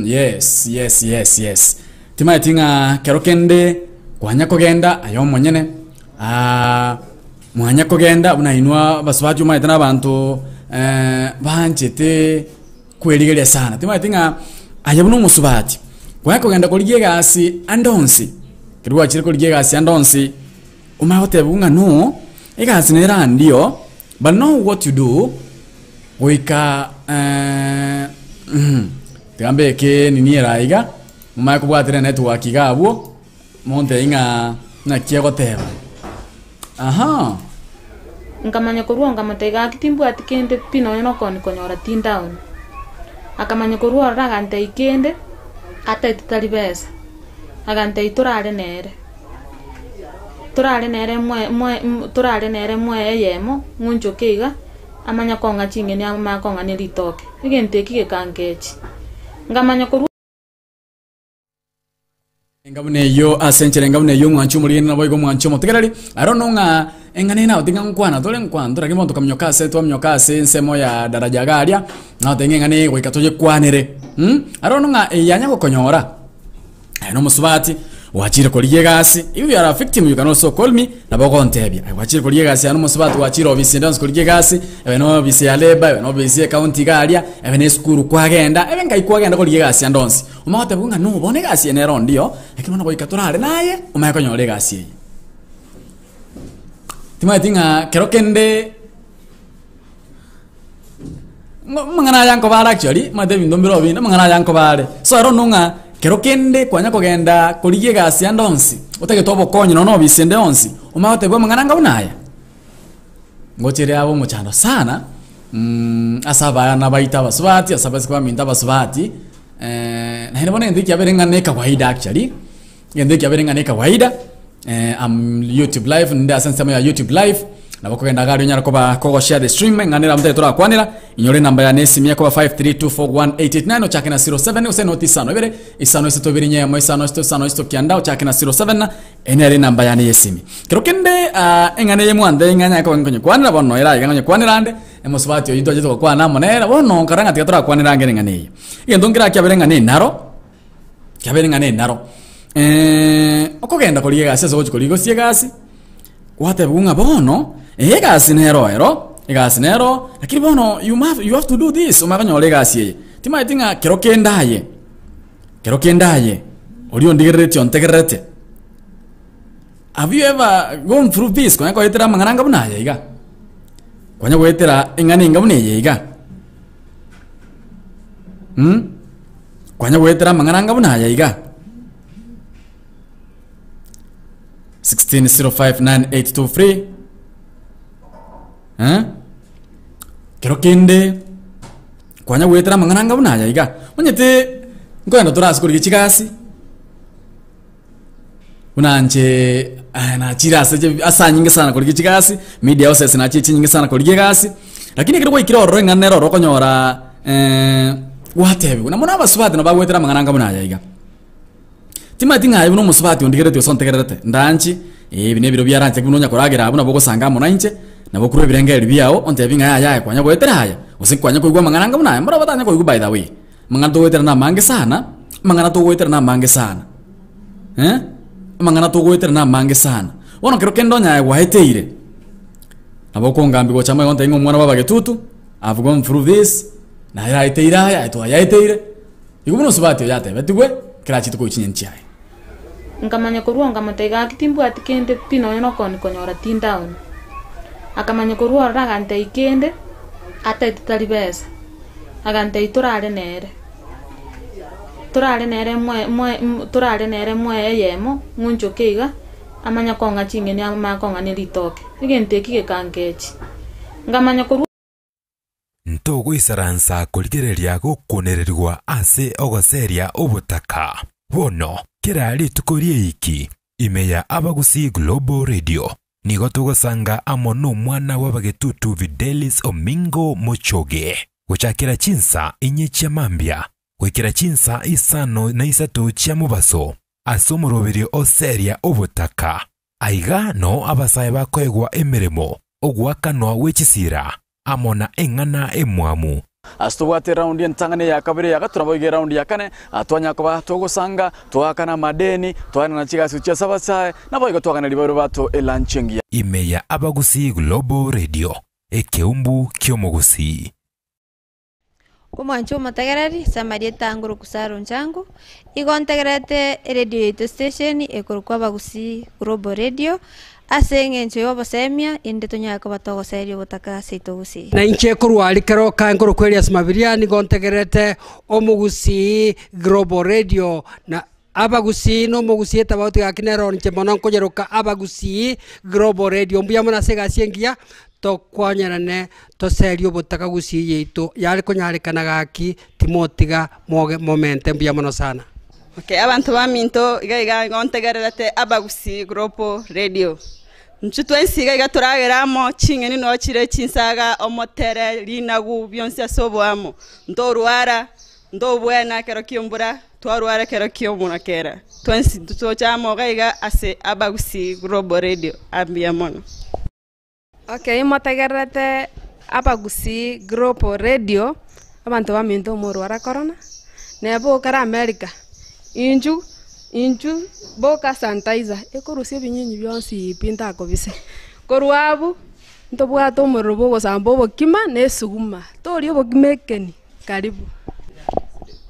Yes. Tima tinga kerokende kwanya kogenda ayo monyene. Mwanya kogenda unainua baswaju maitana abantu banchete kweligelia sana. Tima tinga ayabuno musubati. Kwanya kogenda koligie gasi andonsi. Kirwa chire koligie gasi andonsi. Umahote bunga no. Egasi nera ndio. But know what you do. Wika Tigambe ke nini raiga mumaya kubwatira network gabo monte inga na kiego teba. Nkamanya kurua ngamatega kitimbu atikende pino no kon konyora tin down. Akamanya kurua ragante ikende ate tutalibesa. Agante iturale nere. Turale nere mwe yemo ngunjokiga amanya konga chingeni ama konga ne litoke igente kike kankechi ngamanya ko ngabune yo asenchere ngabune yo mwanchu muri na boygo mwanchu motegerali arono nga engane na utinga nkwana dole nkwana dole kimo tukamnyokase to amnyokase nsemo ya daraja galia na tenge ngane ko ikatoje kwanere arono nga yanya ko konyora no musubati wachire koliye gasi. If you are a victim, you can also call me na bako ntebya. Wachire koliye gasi anu musubatu wachire obisi ndans koliye gasi no bisi ya leba no bisi county galia ne skuru kwagenda ngai kwagenda koliye gasi ndonsi umahote bunga no bone gasi enero ndio lakini ona boikaturare naye umayako nyore gasi tima tinga kerokende mangana yanko bara actually madevi ndombiro bina mangana yanko bare so arono nga kerokende kwanya kogenda koligie gasi andonsi utake tobo konyi no bisende onsi umahote bwa mangana unaya ngochere abo muchando sana asaba na baita basubati asaba sikwa minta basubati na hene bone ndiki aberenga ne kawaida actually ndiki aberenga ne kawaida YouTube live nda sense ya YouTube live na bakogenda gari nyara koba kogo share the stream nganira mte tora kwanira inyore namba ya nesi mia koba 53241889 ochake na 07 usenotisa no ibere isano isitobiri nya mo isano isto kianda ochake na 07 na enere namba ya nesi kirokende engane ye mwande nganya ko ngonye kwanira bonno era nganye kwanira ande emosubati oyito jito kwa na monera bonno karanga tika tora kwanira ngene ngane yendo ngira kyaberenga ne naro kyaberenga ne naro okogenda koliye gasi so koligo sie gasi wate bunga bono egasi nero lakini bono you have to do this umakanya olegasi tima tinga kerokendaye olio ndigerete ontegerete. Have you ever gone through this kwanya kwetera mangaranga bunaye iga kwanya kwetera engane ngabuneye iga kwanya kwetera mangaranga bunaye iga 16059823 kerokende kwanya wetera mangananga bunaya iga munyete ngoenda turasi kuri kigasi unanje na chirase asa nyingi sana kuri kigasi media houses na chichi nyingi sana kuri kigasi lakini kiriko ikiroro nganero rokonyora watebe unamona basubati no bagwetera mangananga bunaya iga tima tinga yuno musubati ondigerete osontegerete ndanchi bine biro byaranje kunonya koragira abuna boko sanga monanche nabo kuro birengeri byao onte binga ya kwanya gwetera haya usikwanya koigwa mangananga bunaya mbara batanya koigwa by the way mangana to gwetera na mange sana mangana to gwetera na mange sana wono kero kendo nya waheteire nabo ko ngambi go chama onte ngomwana babage tutu I've gone through this na ya heteira ya to ya heteire igumo subati yate betugwe kirachi to ko chinyenchai nkamanya kurua ngamatega kitimbu atikende pino no kon konyora tin down. Akamanya kurua ragante ikende ate tutalibesa agante iturale nere mwe yemo ngunjokiga amanya konga chingeni ama konga ne litoke igente kike kankechi ngamanya kurua ntogo isaransa kuligereria gukunererwa ase ogoseria obutaka bono kirali tukorie iki imeya abagusi Global Radio nigo tugosanga amono mwana wabagetutu Videlis Omingo Mochoge guchakira chinsa inye chia mambia gwikira chinsa isano na isatu chia mubaso asomoroberio oseria obutaka aiga no abasaye bakwegwa emeremo ogwakanwa wechisira amona engana emwamu astubwate round yentangane ya kabiri ya gaturabo round ya kane atwanya kuba togosanga twakana madeni twana na chigasi cha sabasaye naboigo twakana libaro bato elanchengia imeya abagusi Global Radio ekeumbu kyomogusi Kumwancho matagarari samarieta nguru kusaro nchangu igontegerete radio station ekorukwa bagusi Global Radio asenge ncho yobosemia inde tonyaka batogo serio botaka seitogusi na inche kurwali kero kanguru kweli smabiriani gontegerete omugusi Global Radio na abagusi no mugusi etabauti gakinero nche mononko jeroka abagusi Global Radio mbuya mona sega siengia to kwanyarane to serio botaka gusi yeito yali konyarekana gaki timotiga moge momente mbuya mono sana. Okay, abantu baminto iga ngontegerete abagusi Global Radio. Nchutwensiga iga turageramo chingeni no chire chinsaga omotere linagu byonse asobwamo. Ndoruara ndobwena kero kiombura twaruara kero kiomuna kera. Twensi tutochamo iga ase abagusi Global Radio ambiamono. Okay, motegerete abagusi Global Radio abantu baminto moruara corona. Nebo kara America. Inju boka sanitizer ekorusie binyinyi byonsi pinta kobise koruabu ntobwato morobo gosambo bokima nesuguma torio bokimekeni karibu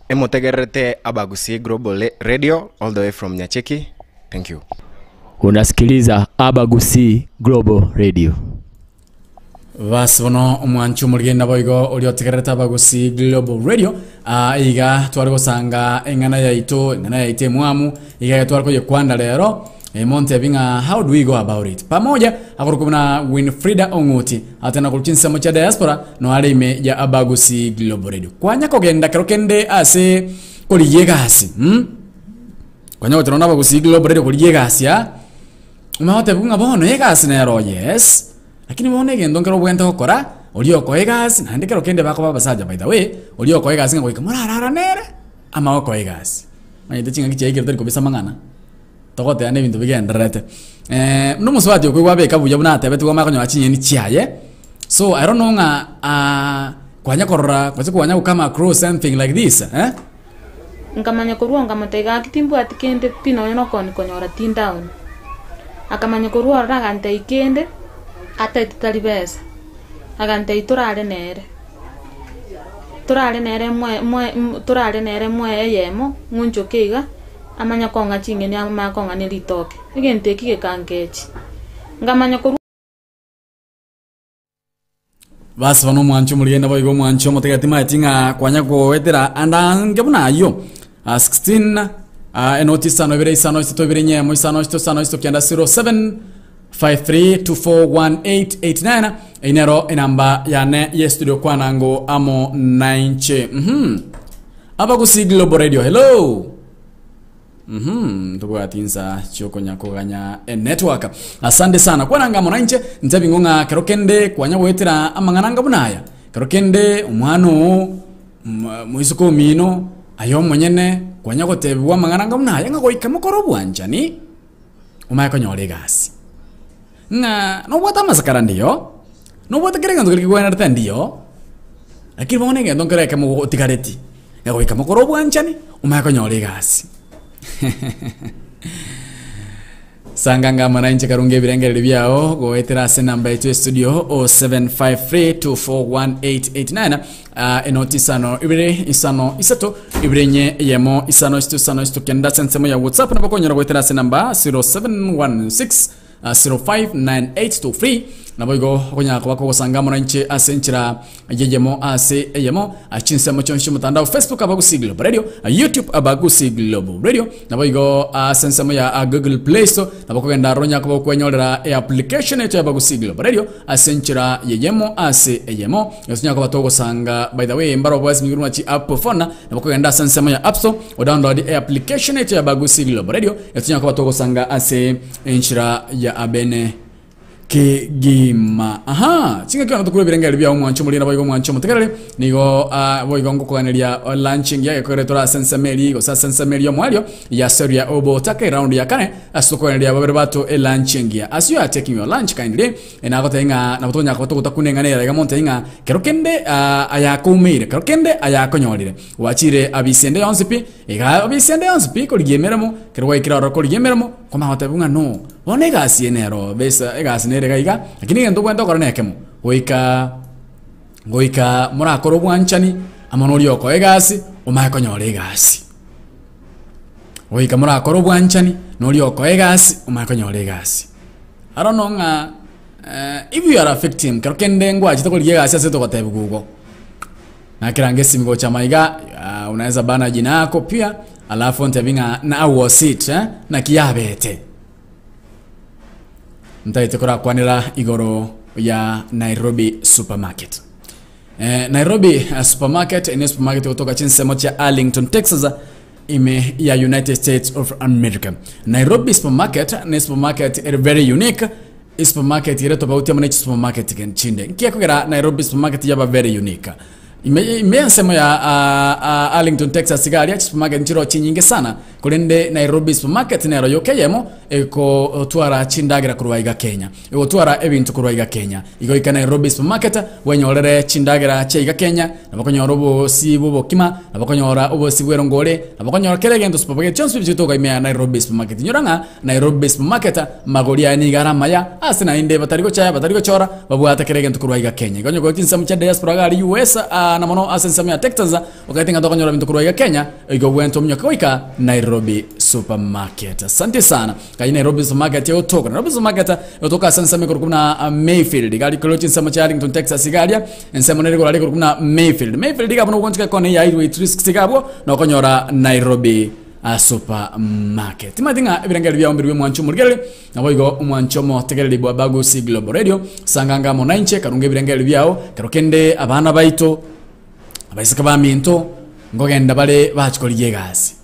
Emotegerete abagusi Global Radio all the way from Nyacheki. Thank you. Unasikiliza abagusi Global Radio. Vasono omwanchu murigenda boigo oliotegereta abagusi Global Radio iga twariko sanga engana yaite mwamu iga twariko yekwanda lero monte binga how do we go about it pamoja akorukuna Winfrida Onguti atena kulchinsa mocha diaspora no alime ya abagusi Global Radio kwanya kogenda kerokende ase koliyegasi kwanya otrona abagusi Global Radio koliyegasi ya umahote bunga bono yegasi nero yes lakini muone gendo ngero bwenta gukora ulioko egasi nande kero kende bako babasaja by the way ulioko egasi ngo ikamurara nere ama oko egasi manye tinga giche igero tari kobisa mangana togote ane bintu bigenderete no muswati okwe beka buya bunate betu kwa makonyo achinye ni chiaye so I don't know nga kwanya korora kwanya kama cross something like this nkamanya koruonga matega kitimbu atikende pino yono konyora tin down akamanya koruora ragante ikende ata tutalibesa agante turare nere mwe yemo ngunjo keiga amanya konga chingeni ama konga ne litoke igente kige kankechi ngamanya koru basi bano mwancho murienda boigo mwancho motegati matinga kwanya ko wetera andange bunayo 16 enotisa no bere isano isto bere nyemo isano isto kianda 07 53241889 inero inamba yane ye studio kwanango amo 9 abagusi Global Radio hello tubwatinza choko nyakoganya network asante sana kwananga amo 9 ntabingonga kerokende kwanya wetera amangananga bunaya kerokende umwano muisuko mino ayo mwenyene kwanya gotebwa amangananga bunaya ngagoika mukoro bwanjani umayako nyolegasi nga no bota masakara ndiyo no bota kerega ndo kwena rata ndiyo lakini bone ngendo kereka mu tikareti ngago ikamo korobu anchani umayako nyole gasi sanganga manainche karunge birengere byao go etera se namba yetu studio 0753241889 enotisano ibire isano isato ibirenye yemo isano isto kenda sensemo ya WhatsApp na bakonyera go etera se namba 0716 059823 naboigo konya kwako gusangamo na nche asenchira yeyemo ase yemo achinse mochonshi mutandao Facebook abagusi Global Radio, YouTube abagusi Global Radio, naboigo asensemo ya Google Play Store nabako genda ronya ko kwenyolera application eto abagusi Global Radio asenchira yeyemo ase yemo yosunya ko batogo sanga by the way mbaro voice miguruma chi app phone nabako genda asensemo ya App Store o download application eto abagusi Global Radio yosunya ko batogo sanga ase enchira ya abene kigima. Chinga kyo tukule birengeri bya umwancho muri nabayigo umwancho mutegerere nigo boyigo ngukoganiria launching ya koretora sensameri go sensameri yo mwalyo ya seria obo take round ya kane asukoganiria babere bato launching ya as you are taking your lunch kindly ena gotenga na botonya ko tukunenga nera ga monte inga kerokende ayakumire kerokende ayakonyorire wachire abisende yonsipi ega abisende yonsipi ko ligemeramo kerwa ikiraro ko ligemeramo koma hotabunga no one gasi enero besa egasi nere gaiga lakini ngendo kwenda korone kemo goika murakoro bwanchani amonori oko egasi umakonyore egasi goika murakoro bwanchani nori oko egasi umakonyore egasi arononga if you are a victim kerokende ngwa chitoko ligegasi aseto kotebugo na kirange simigo cha maiga unaweza bana jina yako pia alafu ntabinga na was na kiyabete ntaite kora kwanira igoro ya Nairobi supermarket. Nairobi supermarket ni supermarket kutoka chinsemo cha Arlington, Texas ime ya United States of America. Nairobi supermarket ni supermarket very unique. Supermarket ile tofauti ya mnechi supermarket kenchinde. Nkia kugera Nairobi supermarket yaba very unique. Ime nsemo ya Arlington, Texas sigaria supermarket nchiro chinyinge sana kulende Nairobi supermarket nero yokeyemo eko tuara chindagira kuruwaiga Kenya eko tuara ebintu kuruwaiga Kenya iko ika Nairobi supermarket wenyorere chindagira cheiga Kenya nabakonyora obo sibo kima nabakonyora obo sibwero ngore nabakonyora kelegendo supermarket chonsu bitutoka ime Nairobi supermarket nyoranga Nairobi supermarket magoria ni garama ya asina inde batariko chaya batariko chora babwata kelegendo kuruwaiga Kenya ikonyo ko tinsamu cha diaspora gali US na mono asensamia Texas okatinga tokonyora bintu kuruwaiga Kenya iko wento mnyokoika Nairobi supermarket. Asante sana. Kai Nairobi supermarket yo toka. Nairobi supermarket yo toka sansame kurukuna Mayfield. Gali koloti nsamo cha Arlington, Texas galia. Nsamo nere gali kurukuna Mayfield. Mayfield ga bono konchika kone ya highway 360 gabo no konyora Nairobi supermarket. Timadinga ebirengeri bya ombirwe mwancho murgele naboigo umwancho mo tegereri bwa Bagusi Global Radio sanganga mo 9 karunge ebirengeri byao karokende abana baito abaisaka ba minto ngogenda bale bachikoliye gasi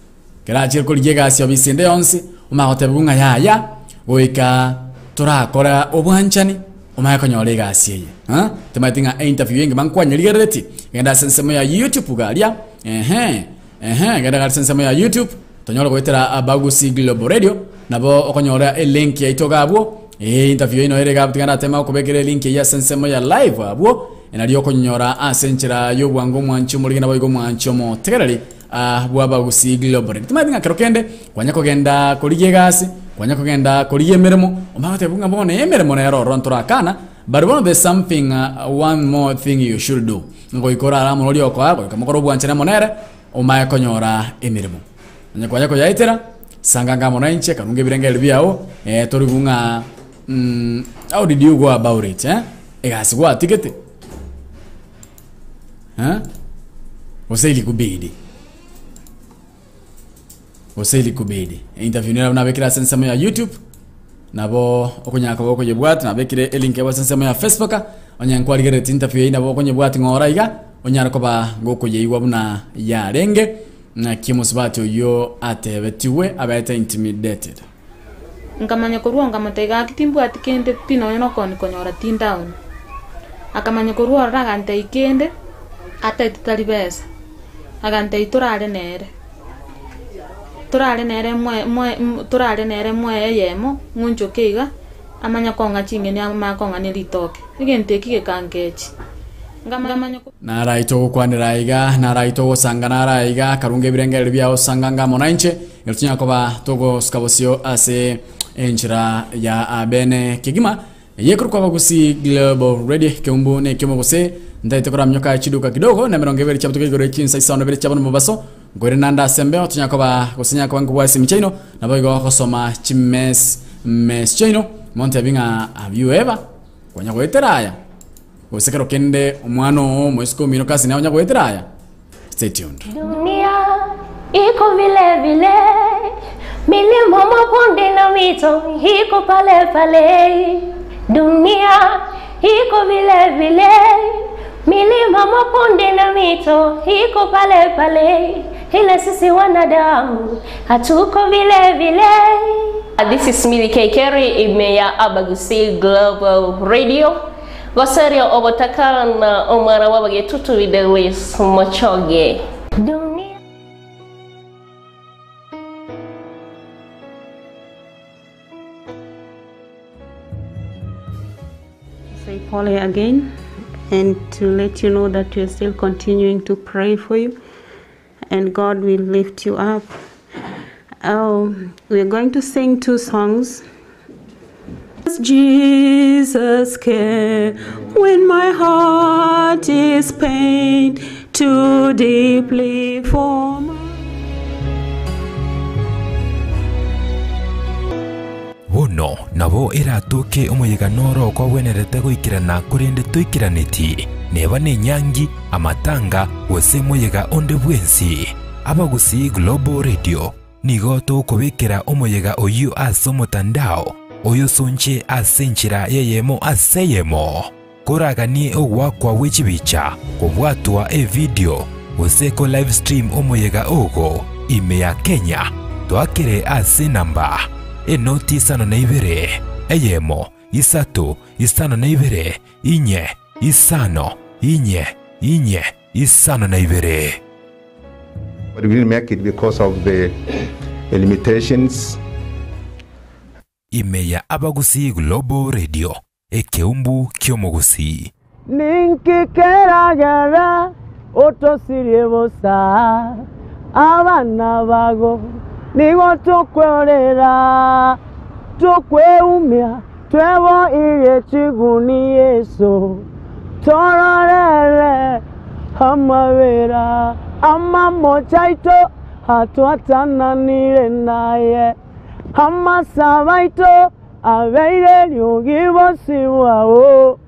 keraje koliye gasi obisinde yonse umahotebunga yaya goika turakora obwanchani umayakonyore gasi ye tematinga interview yenge mankwanyirigereti genda sensemo ya YouTube galia genda sensemo ya YouTube tonyora goitera Bagusi Global Radio nabo okonyora link ya itogabwo interview ino ere gabwo tingana tema kubekere link ya sensemo ya live abwo enaliyo konyora asenchera yo bwango mwancho muri nabo igo mwancho mo tegereri bwa Bagusi Global Radio timadinga kerokende kwanyako genda koliye gasi kwanyako genda koliye meremo umabate bunga bone emeremo na yaro rontora kana but one of the something one more thing you should do ngo ikora ala monori oko ako kamukoro bwanchana monere umaya konyora emeremo nyako yaitera sanganga mona inche kanunge birengeli byao tori bunga how did you go about it egasi gwa ticket Waseli kubedi interview nera nabekira sensemo ya YouTube nabo okunyaka boko yebwat nabekire link ya sensemo ya Facebook onyanko aligere interview ina boko nyebwat ngoraiga onyara ko ba ngoko yeyiwa buna ya renge na kimusbato yo atebetiwe abeta intimidated nkamanya kuruonga matega kitimbu atikende pino yono konyora tindown akamanya kuruora ragante ikende ate tutalibesa agante iturale nere mwe yemo ngunjo keiga amanya konga chingeni amakonga ne litoke igente kike kangechi ngamanya naraito kwanira iga naraito sangana raiga karunge birengeri byao sanganga monainche eltunya koba togo skabosio ase enchira ya abene kigima yekuru kwa Bagusi Global Radio keumbu ne kemogose ndaite kora mnyoka chiduka kidogo na meronge veri chabuto kigoro chinsa isaona veri chabono mubaso gore nanda sembe otunya koba kusinya kwa ngwa simichaino na boigo kosoma chimes chaino monte binga have ever kwanya kweteraya usekero kende umwano mwesko mino kasi na onya kweteraya stay tuned. Dunia iko vile milima mabonde na mito iko pale dunia iko vile milima mabonde na mito iko pale ila sisi wanadamu hatuko vile This is Millie K. Kerry, Imeya Abagusi Global Radio. Gosaria Obotaka na Omara Wabage Tutu Videlis Mochoge. Say Polly again, and to let you know that we're still continuing to pray for you, and God will lift you up. We're going to sing 2 songs. Jesus came when my heart is pained too deeply for my... Wono nabo iratuke umuyiganoro kwa wenerete guikirana kurinde tuikiraniti neba ne nyangi amatanga wose muyiga onde bwensi Abagusi Global Radio nigo tukubikira umuyiga oyu asomutandao oyo sonche asenchira yeyemo aseyemo kuragani ogwakwa wichibicha kubwatwa video useko live stream umuyiga ogo Imeya Kenya twakire ase namba enoti isano na ibere eyemo isatu isano na ibere inye isano inye isano na ibere. But we didn't make it because of the limitations. Imeya Abagusi Global Radio ekeumbu kyomogusi ninkikeragera otosiriebusa abana bago nigo tukwerera tukweumia twebo irie chiguni Yesu tororere amabera amamochaito hatuatananire naye amasabaito abeire lyogibosibwao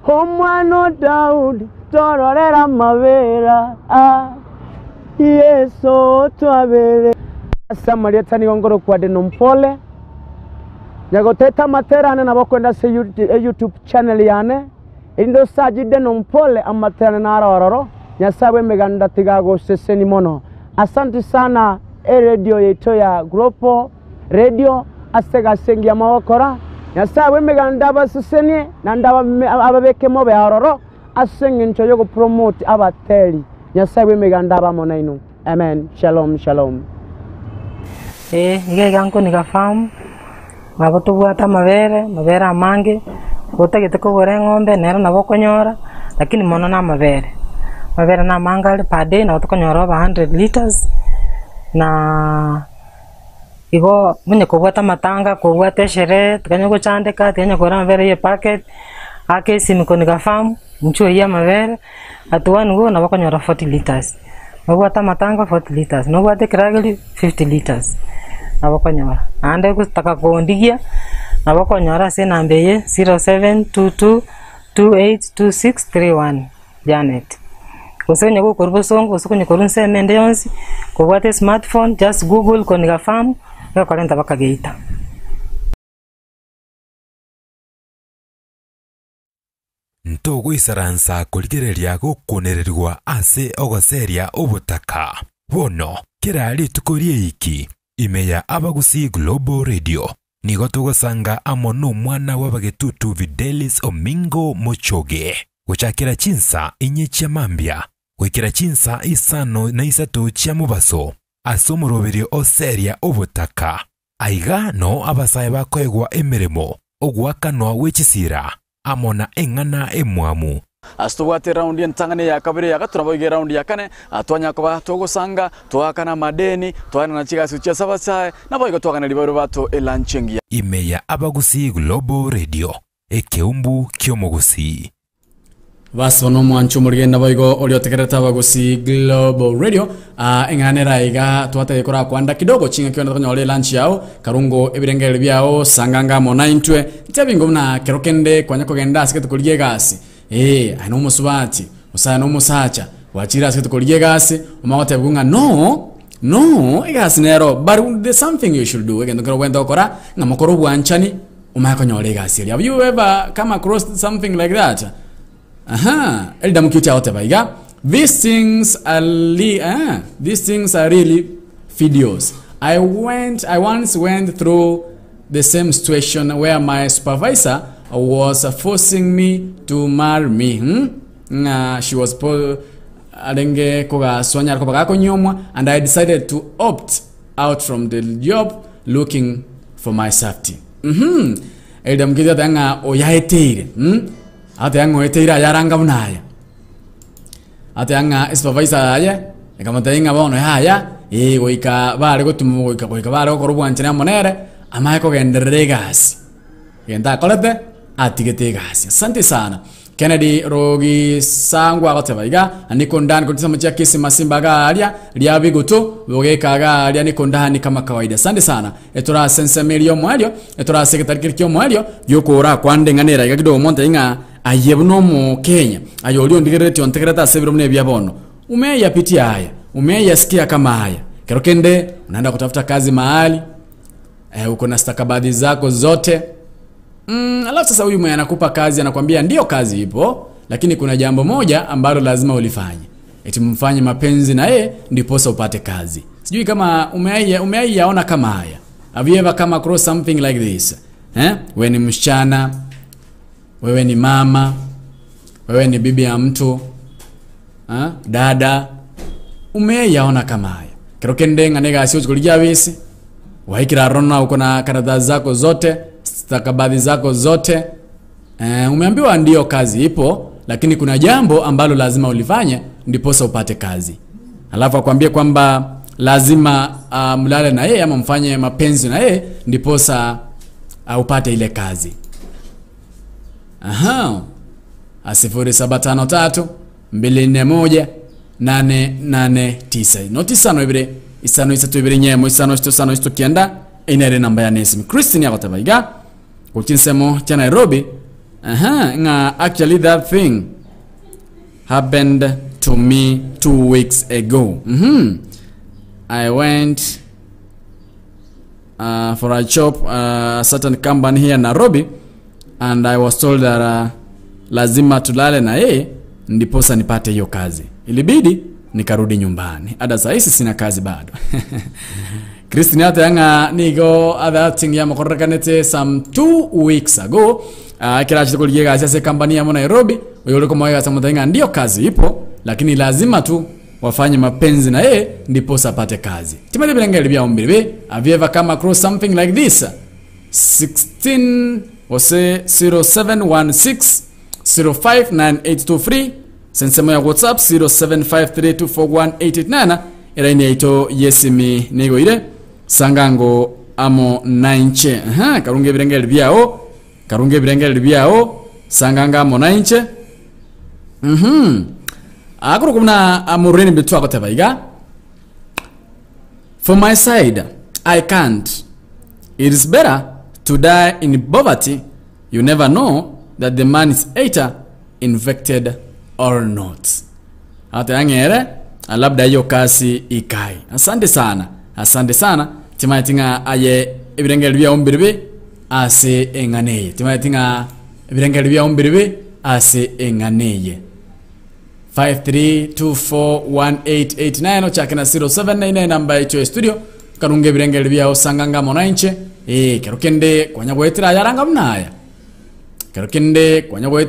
omwana Daudi tororera amabera Yesu twabere Samaria tani ngoro kwa de nompole nyagoteta materane nabokwenda se YouTube channel yane indo sajide nompole amaterane narororo nyasabe meganda tigago seseni mono. Asante sana radio yeto ya Global Radio asega sengi ya mawakora nyasabe meganda baseseni nandaba ababeke mobe aroro asengi ncho yogo promote abateli nyasabe meganda bamona ino. Amen. Shalom shalom. Nige ganko nigafamu ngaboto bwata mabere amange gotagete ko gore ngombe nero nabokonyora lakini mono na mabere na manga per day na otokonyora over 100 liters na igo munye ko bwata matanga ko bwata shere tukanyo ko chandeka tukanyo ko mabere ye packet ake simiko nigafamu mchuo ya mabere atuwa ngo nabokonyora 40 liters nobwata matanga 40 liters nobwata kirageli 50 liters nabokonyora ande kutaka kuondigia nabokonyora se nambeye 0722282631 Janet Kusenye ko korbosongo usukunye korunse mende yonsi kubwate smartphone just google koniga farm ya 40 baka geita ntogo isaransa kuligereria gukunererwa ase ogoseria obutaka bono kirali tukorie iki Imeya Abagusi Global Radio nigo tugosanga amono mwana wabagetutu Videlis Omingo Mochoge guchakira chinsa inye chia mambia gwikira chinsa isano na isatu chia mubaso asomoroberio oseria obutaka aiga no abasaye bakwegwa emirimo ogwakanwa wechisira amona engana emwamu astubwate round yentangane ya kabiri ya gaturabo round ya kane atwanya kuba togosanga twakana madeni twana na chigasi cha sabasaye naboigo twakana libaro bato elanchengia. Imeya Abagusi Global Radio ekeumbu kyomogusi Vasono mwanchu murigenda boigo oliotekereta Abagusi Global Radio enganera iga twate kora kwanda kidogo chinga kiona tonyole lunch yao karungo ebirengere byao sanganga mona intwe tabingo na kerokende kwanyako genda asiketu kuliye gasi ano musubati usaya no musacha wachira asiketu kuliye gasi umawote bunga no igasi nero but there's something you should do again ngoro wenda okora ngamokoro bwanchani umayako nyole gasi have you ever come across something like that? Elda mukiti aote baiga. These things are really videos. I once went through the same situation where my supervisor was forcing me to marry me. She was alenge koga sonya ko baka nyomwa, and I decided to opt out from the job looking for my safety. Edam gida danga oyaeteire. Ate anga oyaeteire yaranga bunaya. Ate anga supervisor aya ekamata inga bono haya oika bare gotumu oika bare okorubwa nchina monere amaye ko gendere gasi. Genda kolete atigete gasi. Asante sana. Kennedy Rogi sangwa gatebaiga aniko ndani kutisa mchia kisi masimba galia liabi gutu bogeka galia niko ndani kama kawaida. Asante sana. Etora sense milio mwalio etora secretary kirikyo mwalio yokora kwande nganera igakido monte inga ayebno mu Kenya ayolio ndigirete ontegreta sebiro mne byabono umeya pitia haya umeya sikia kama haya kerokende unaenda kutafuta kazi mahali uko na stakabadhi zako zote. Alafu sasa huyu mwenye anakupa kazi anakuambia ndio kazi ipo, lakini kuna jambo moja ambalo lazima ulifanye. Eti mfanye mapenzi na yeye ndipo upate kazi. Sijui kama umeaiyaona kama haya. Have you ever come across something like this? Wewe ni msichana, wewe ni mama, wewe ni bibi ya mtu, dada, umeaiyaona kama haya. Kerokende nganega asio kulijia wisi. Waikira rona uko na karatasi zako zote, stakabadhi zako zote. Umeambiwa ndio kazi ipo, lakini kuna jambo ambalo lazima ulifanye ndipo upate kazi. Alafu akwambie kwamba lazima mlale na yeye ama mfanye mapenzi na yeye ndipo upate ile kazi. 0753 241 889 notisa no ibire isano isatu ibire nyemo isano isto kienda inere namba ya Nesimi Christine yakotabaiga kuchinsemo cha Nairobi. Actually that thing happened to me 2 weeks ago. I went for a job a certain company here in Nairobi, and I was told that lazima tulale na yeye ndiposa nipate hiyo kazi. Ilibidi nikarudi nyumbani. Ada saisi sina kazi bado. Christine yanga nigo other thing ya makorekanete some 2 weeks ago. Kila chiko liga asase company ya Nairobi, uyole kumwega samutenga ndio kazi ipo, lakini lazima tu wafanye mapenzi na yeye ndipo apate kazi. Timade bilengeli bya ombirebe. Have you ever come across something like this? 16 ose 0716 059823 sensemo ya WhatsApp 0753241889 iraini yaito yesimi nego ile sangango amo 9 karunge birengeli byao sanganga amo 9 akuru kumna amureni bitu akotabaiga. For my side, I can't. It is better to die in poverty. You never know that the man is either infected or not. Hata angere labda hiyo kasi ikai. Asante sana. Timaitinga aye ibirengeli bya ombirbe ase enganeye. Timaitinga ibirengeli bya ombirbe ase enganeye. 53241889 ochakena 0799 namba icho studio karunge birengeli bya osanganga monanche kerokende kwanya gwetira yaranga mnaya kerokende kwanya gwetira